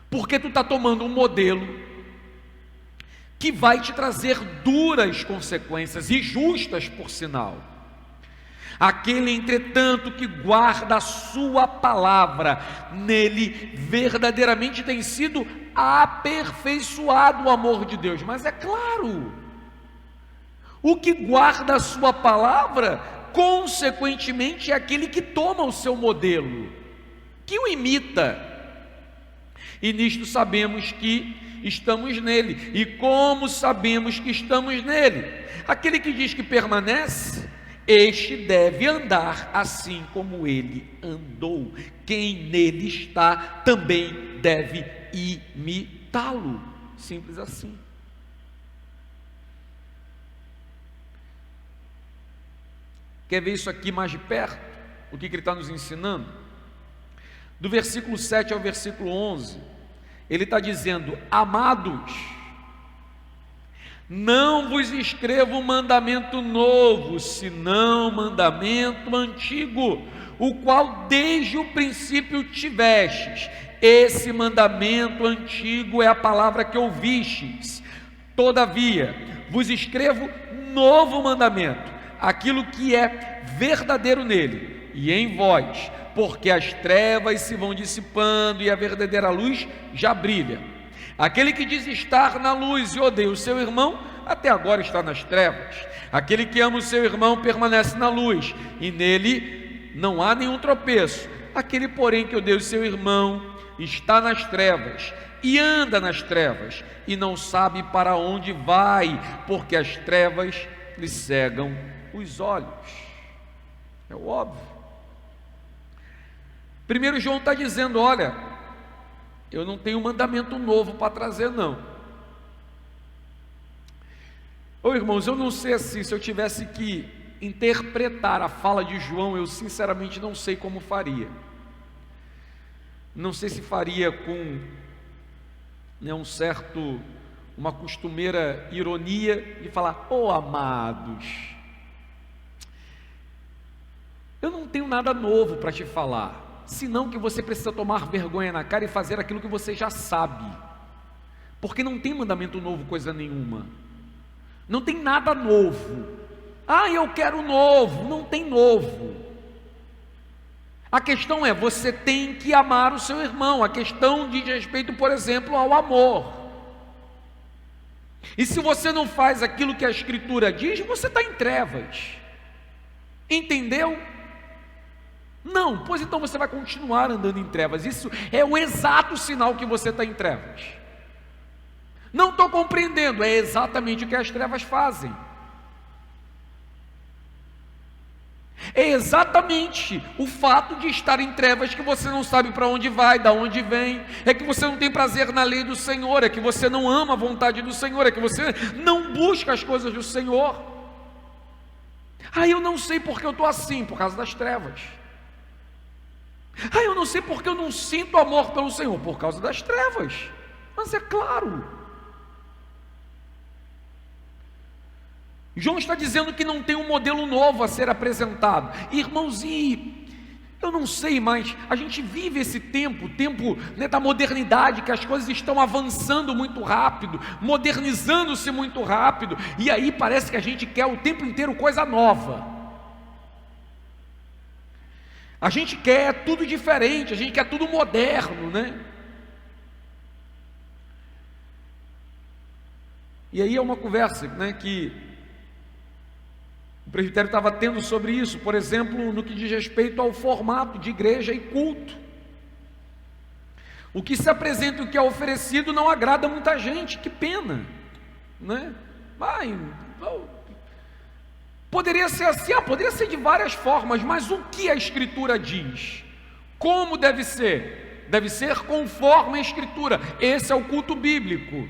porque tu está tomando um modelo que vai te trazer duras consequências, e justas por sinal. Aquele, entretanto, que guarda a sua palavra, nele verdadeiramente tem sido aperfeiçoado o amor de Deus. Mas é claro, o que guarda a sua palavra, consequentemente, é aquele que toma o seu modelo, que o imita. E nisto sabemos que estamos nele. E como sabemos que estamos nele? Aquele que diz que permanece, este deve andar assim como ele andou. Quem nele está também deve imitá-lo. Simples assim. Quer ver isso aqui mais de perto? O que ele está nos ensinando? Do versículo 7 ao versículo 11, ele está dizendo: amados, não vos escrevo um mandamento novo, senão mandamento antigo, o qual desde o princípio tivestes. Esse mandamento antigo é a palavra que ouvistes. Todavia, vos escrevo novo mandamento, aquilo que é verdadeiro nele e em vós, porque as trevas se vão dissipando e a verdadeira luz já brilha. Aquele que diz estar na luz e odeia o seu irmão, até agora está nas trevas. Aquele que ama o seu irmão permanece na luz, e nele não há nenhum tropeço. Aquele, porém, que odeia o seu irmão, está nas trevas, e anda nas trevas, e não sabe para onde vai, porque as trevas lhe cegam os olhos. É óbvio. 1 João está dizendo: olha, eu não tenho um mandamento novo para trazer, não. Ô irmãos, eu não sei assim, se eu tivesse que interpretar a fala de João, eu sinceramente não sei como faria. Não sei se faria com uma costumeira ironia de falar: "Oh, amados, eu não tenho nada novo para te falar, senão que você precisa tomar vergonha na cara e fazer aquilo que você já sabe, porque não tem mandamento novo coisa nenhuma, não tem nada novo. Ah, eu quero novo", não tem novo. A questão é, você tem que amar o seu irmão. A questão diz respeito, por exemplo, ao amor. E se você não faz aquilo que a Escritura diz, você está em trevas. Entendeu? Não, pois então você vai continuar andando em trevas. Isso é o exato sinal que você está em trevas. Não estou compreendendo, é exatamente o que as trevas fazem. É exatamente o fato de estar em trevas que você não sabe para onde vai, da onde vem, é que você não tem prazer na lei do Senhor, é que você não ama a vontade do Senhor, é que você não busca as coisas do Senhor. Ah, eu não sei porque eu estou assim, por causa das trevas. Ah, eu não sei porque eu não sinto amor pelo Senhor, por causa das trevas. Mas é claro. João está dizendo que não tem um modelo novo a ser apresentado. Irmãos, eu não sei, mas a gente vive esse tempo, né, da modernidade, que as coisas estão avançando muito rápido, modernizando-se muito rápido, e aí parece que a gente quer o tempo inteiro coisa nova. A gente quer tudo diferente, a gente quer tudo moderno, né? E aí é uma conversa, né, que o presbitério estava tendo sobre isso, por exemplo, no que diz respeito ao formato de igreja e culto. O que se apresenta e o que é oferecido não agrada muita gente, que pena, né? Poderia ser assim, poderia ser de várias formas, mas o que a Escritura diz? Como deve ser? Deve ser conforme a Escritura. Esse é o culto bíblico.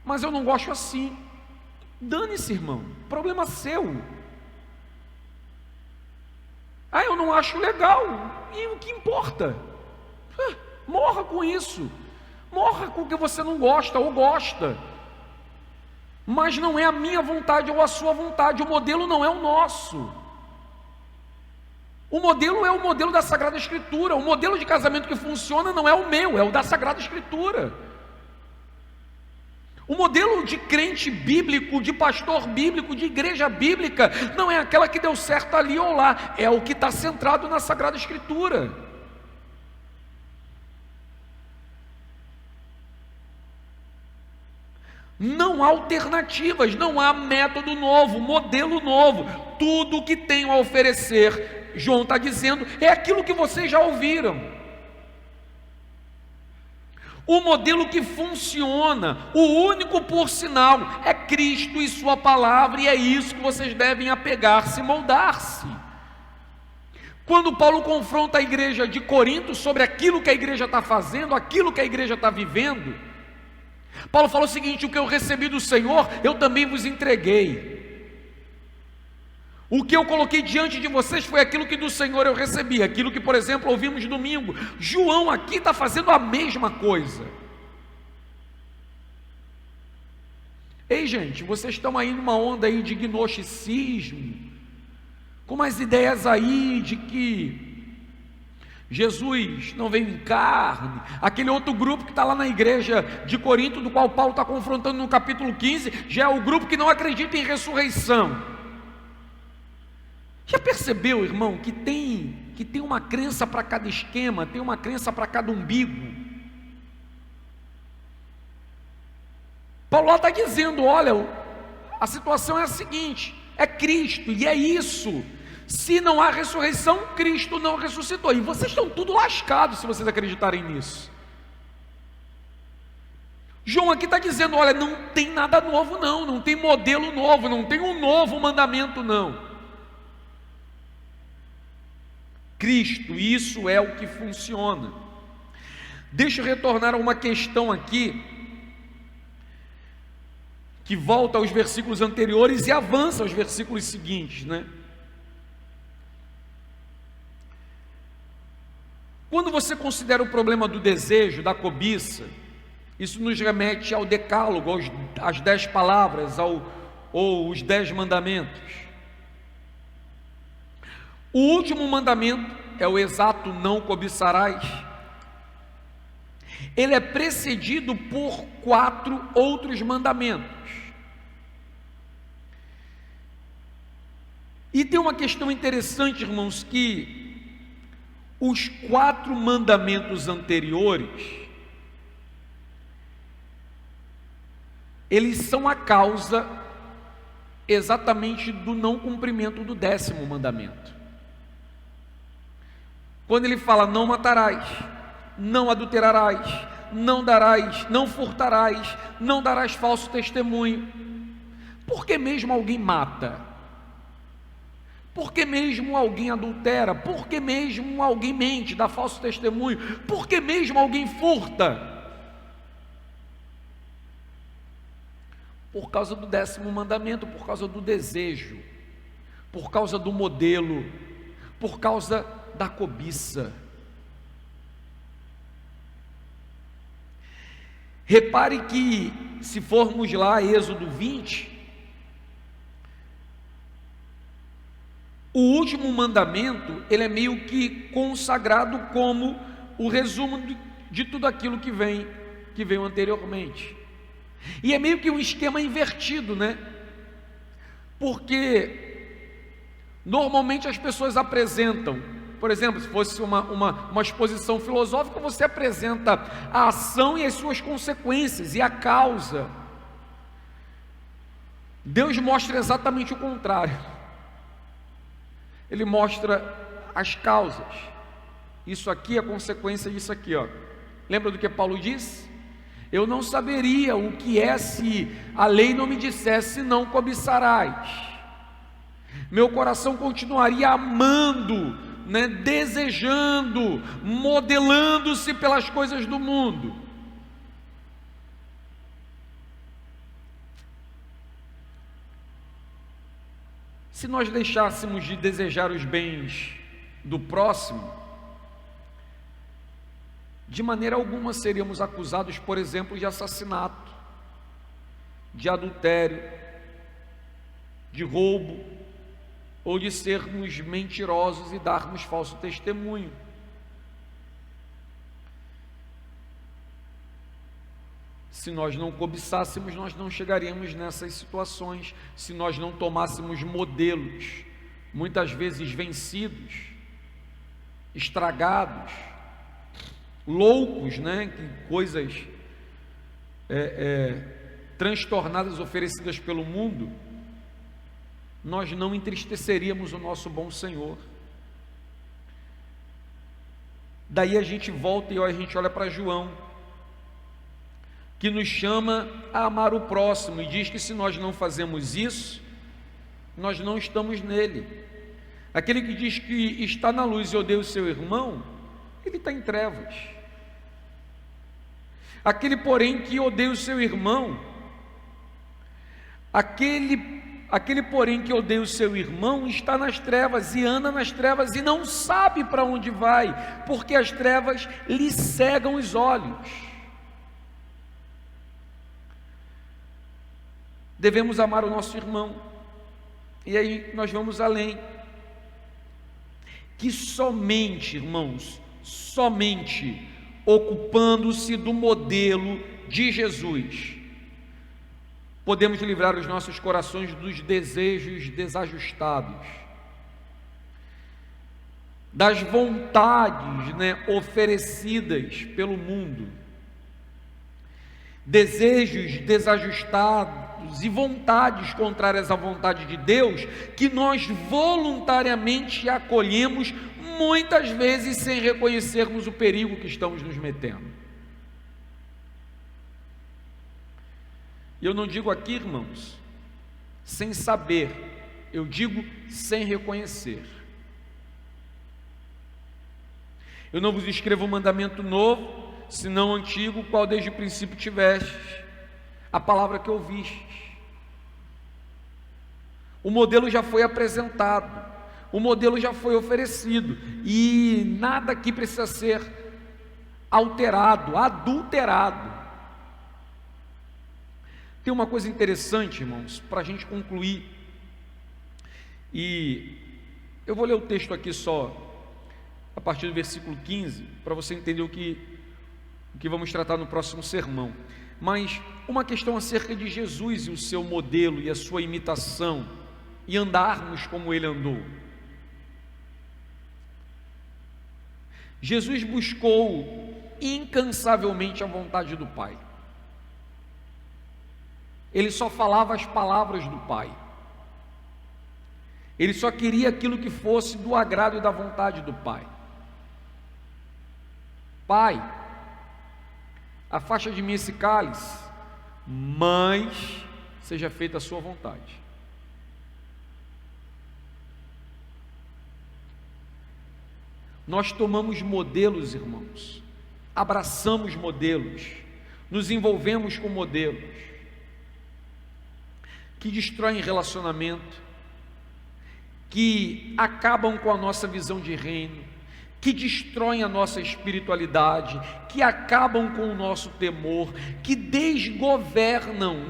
Mas eu não gosto assim. Dane-se, irmão, problema seu. Eu não acho legal, e o que importa? Morra com isso, morra com o que você não gosta ou gosta, mas não é a minha vontade ou a sua vontade. O modelo não é o nosso, o modelo é o modelo da Sagrada Escritura. O modelo de casamento que funciona não é o meu, é o da Sagrada Escritura. O modelo de crente bíblico, de pastor bíblico, de igreja bíblica, não é aquela que deu certo ali ou lá, é o que está centrado na Sagrada Escritura. Não há alternativas, não há método novo, modelo novo. Tudo o que tenho a oferecer, João está dizendo, é aquilo que vocês já ouviram. O modelo que funciona, o único por sinal, é Cristo e sua palavra, e é isso que vocês devem apegar-se e moldar-se. Quando Paulo confronta a igreja de Corinto sobre aquilo que a igreja está fazendo, aquilo que a igreja está vivendo, Paulo fala o seguinte: o que eu recebi do Senhor, eu também vos entreguei. O que eu coloquei diante de vocês foi aquilo que do Senhor eu recebi, aquilo que, por exemplo, ouvimos domingo. João aqui está fazendo a mesma coisa. Ei, gente, vocês estão aí numa onda aí de gnosticismo, com umas ideias aí de que Jesus não veio em carne. Aquele outro grupo que está lá na igreja de Corinto, do qual Paulo está confrontando no capítulo 15, já é o grupo que não acredita em ressurreição. Já percebeu, irmão, que tem uma crença para cada esquema, tem uma crença para cada umbigo? Paulo lá está dizendo: olha, a situação é a seguinte, é Cristo, e é isso. Se não há ressurreição, Cristo não ressuscitou. E vocês estão tudo lascados se vocês acreditarem nisso. João aqui está dizendo: olha, não tem nada novo não, não tem modelo novo, não tem um novo mandamento não. Cristo, isso é o que funciona. Deixa eu retornar a uma questão aqui, que volta aos versículos anteriores e avança aos versículos seguintes, né? Quando você considera o problema do desejo, da cobiça, isso nos remete ao decálogo, às 10 palavras, ou os 10 mandamentos. O último mandamento é o exato não cobiçarás. Ele é precedido por 4 outros mandamentos. E tem uma questão interessante, irmãos, que os 4 mandamentos anteriores, eles são a causa exatamente do não cumprimento do 10º mandamento. Quando ele fala não matarás, não adulterarás, não darás, não furtarás, não darás falso testemunho. Por que mesmo alguém mata? Por que mesmo alguém adultera? Por que mesmo alguém mente, dá falso testemunho? Por que mesmo alguém furta? Por causa do 10º mandamento, por causa do desejo, por causa do modelo, por causa da cobiça. Repare que, se formos lá, Êxodo 20, o último mandamento, ele é meio que consagrado como o resumo de tudo aquilo que veio anteriormente. E é meio que um esquema invertido, né? Porque normalmente as pessoas apresentam, por exemplo, se fosse uma exposição filosófica, você apresenta a ação e as suas consequências e a causa. Deus mostra exatamente o contrário. Ele mostra as causas. Isso aqui é consequência disso aqui, ó. Lembra do que Paulo disse? Eu não saberia o que é se a lei não me dissesse não cobiçarás. Meu coração continuaria amando, né, desejando, modelando-se pelas coisas do mundo. Se nós deixássemos de desejar os bens do próximo, de maneira alguma seríamos acusados, por exemplo, de assassinato, de adultério, de roubo, ou de sermos mentirosos e darmos falso testemunho. Se nós não cobiçássemos, nós não chegaríamos nessas situações. Se nós não tomássemos modelos, muitas vezes vencidos, estragados, loucos, né? Que coisas transtornadas oferecidas pelo mundo, nós não entristeceríamos o nosso bom Senhor. Daí a gente volta e a gente olha para João, que nos chama a amar o próximo, e diz que se nós não fazemos isso, nós não estamos nele. Aquele que diz que está na luz e odeia o seu irmão, ele está em trevas. Aquele, porém, que odeia o seu irmão, aquele, porém, que odeia o seu irmão, está nas trevas e anda nas trevas e não sabe para onde vai, porque as trevas lhe cegam os olhos. Devemos amar o nosso irmão. E aí nós vamos além. Que somente, irmãos, somente ocupando-se do modelo de Jesus, podemos livrar os nossos corações dos desejos desajustados, das vontades, né, oferecidas pelo mundo, desejos desajustados e vontades contrárias à vontade de Deus, que nós voluntariamente acolhemos, muitas vezes sem reconhecermos o perigo que estamos nos metendo. E eu não digo aqui, irmãos, sem saber, eu digo sem reconhecer. Eu não vos escrevo um mandamento novo, senão antigo, qual desde o princípio tivestes, a palavra que ouvistes. O modelo já foi apresentado, o modelo já foi oferecido, e nada aqui precisa ser alterado, adulterado. Tem uma coisa interessante, irmãos, para a gente concluir, e eu vou ler o texto aqui só, a partir do versículo 15, para você entender o que vamos tratar no próximo sermão. Mas uma questão acerca de Jesus e o seu modelo e a sua imitação, e andarmos como ele andou. Jesus buscou incansavelmente a vontade do Pai. Ele só falava as palavras do Pai. Ele só queria aquilo que fosse do agrado e da vontade do Pai. Pai, afasta de mim esse cálice, mas seja feita a sua vontade. Nós tomamos modelos, irmãos, abraçamos modelos, nos envolvemos com modelos que destroem relacionamento, que acabam com a nossa visão de reino, que destroem a nossa espiritualidade, que acabam com o nosso temor, que desgovernam,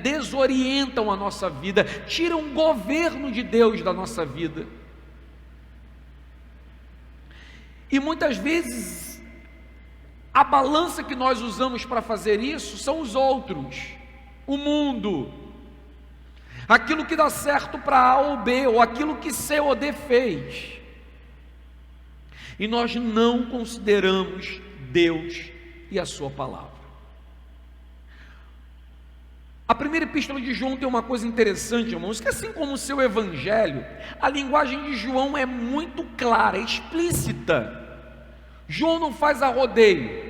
desorientam a nossa vida, tiram o governo de Deus da nossa vida. E muitas vezes a balança que nós usamos para fazer isso são os outros, o mundo, aquilo que dá certo para A ou B, ou aquilo que C ou D fez, e nós não consideramos Deus e a sua palavra. A primeira epístola de João tem uma coisa interessante, irmãos, que assim como o seu evangelho, a linguagem de João é muito clara, explícita. João não faz a rodeio.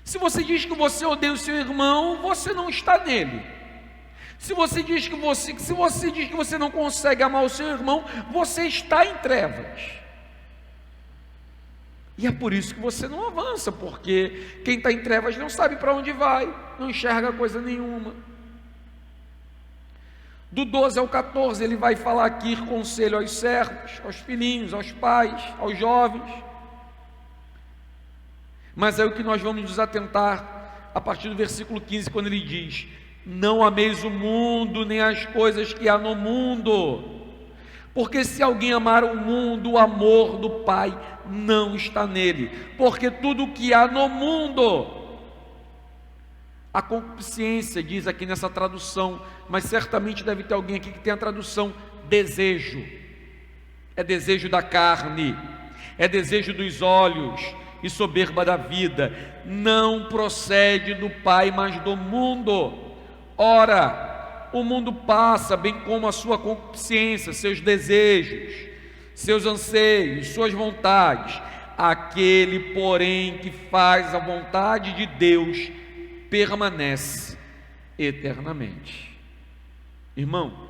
Se você diz que você odeia o seu irmão, você não está nele. Se você diz que você não consegue amar o seu irmão, você está em trevas. E é por isso que você não avança, porque quem está em trevas não sabe para onde vai, não enxerga coisa nenhuma. Do 12 ao 14 ele vai falar aqui conselho aos servos, aos filhinhos, aos pais, aos jovens. Mas é o que nós vamos nos atentar a partir do versículo 15, quando ele diz: não ameis o mundo, nem as coisas que há no mundo, porque se alguém amar o mundo, o amor do Pai não está nele, porque tudo o que há no mundo, a concupiscência, diz aqui nessa tradução, mas certamente deve ter alguém aqui que tem a tradução desejo, é desejo da carne, é desejo dos olhos e soberba da vida, não procede do Pai, mas do mundo. Ora, o mundo passa, bem como a sua concupiscência, seus desejos, seus anseios, suas vontades. Aquele, porém, que faz a vontade de Deus, permanece eternamente. Irmão,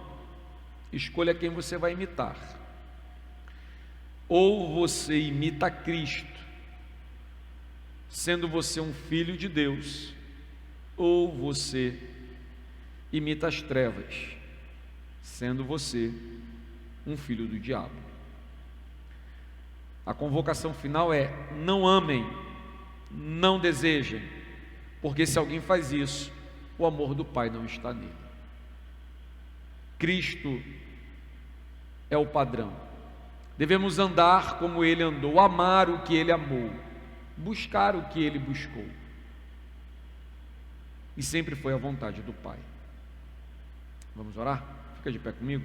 escolha quem você vai imitar. Ou você imita Cristo, sendo você um filho de Deus, ou você imita as trevas, sendo você um filho do diabo. A convocação final é: não amem, não desejem, porque se alguém faz isso, o amor do Pai não está nele. Cristo é o padrão. Devemos andar como ele andou, amar o que ele amou, buscar o que ele buscou. E sempre foi a vontade do Pai. Vamos orar? Fica de pé comigo.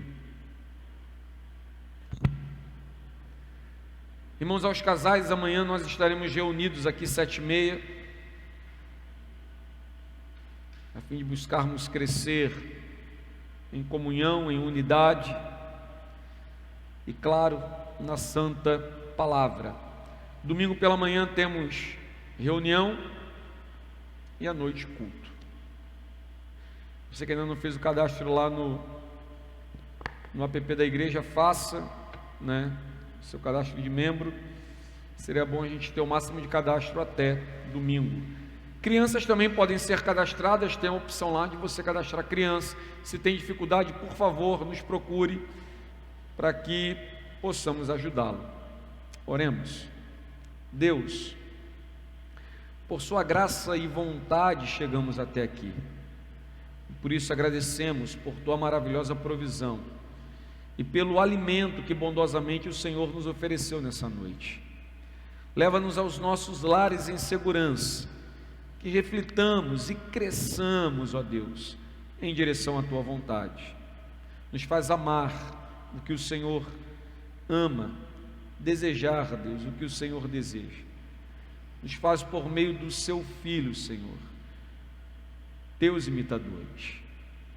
Irmãos, aos casais, amanhã nós estaremos reunidos aqui 7h30, a fim de buscarmos crescer em comunhão, em unidade e, claro, na santa palavra. Domingo pela manhã temos reunião e à noite culto. Você que ainda não fez o cadastro lá no app da igreja, faça, seu cadastro de membro. Seria bom a gente ter o máximo de cadastro até domingo. Crianças também podem ser cadastradas, tem a opção lá de você cadastrar criança. Se tem dificuldade, por favor, nos procure para que possamos ajudá-lo. Oremos. Deus, por sua graça e vontade chegamos até aqui. Por isso agradecemos por tua maravilhosa provisão e pelo alimento que bondosamente o Senhor nos ofereceu nessa noite. Leva-nos aos nossos lares em segurança, que reflitamos e cresçamos, ó Deus, em direção à tua vontade. Nos faz amar o que o Senhor ama, desejar, Deus, o que o Senhor deseja. Nos faz por meio do seu Filho, Senhor, teus imitadores.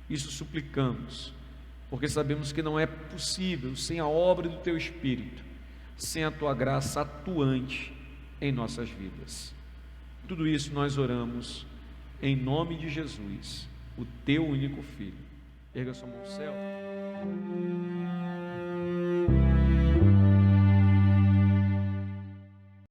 Isso suplicamos, porque sabemos que não é possível sem a obra do teu Espírito, sem a tua graça atuante em nossas vidas. Tudo isso nós oramos em nome de Jesus, o teu único Filho. Erga sua mão ao céu.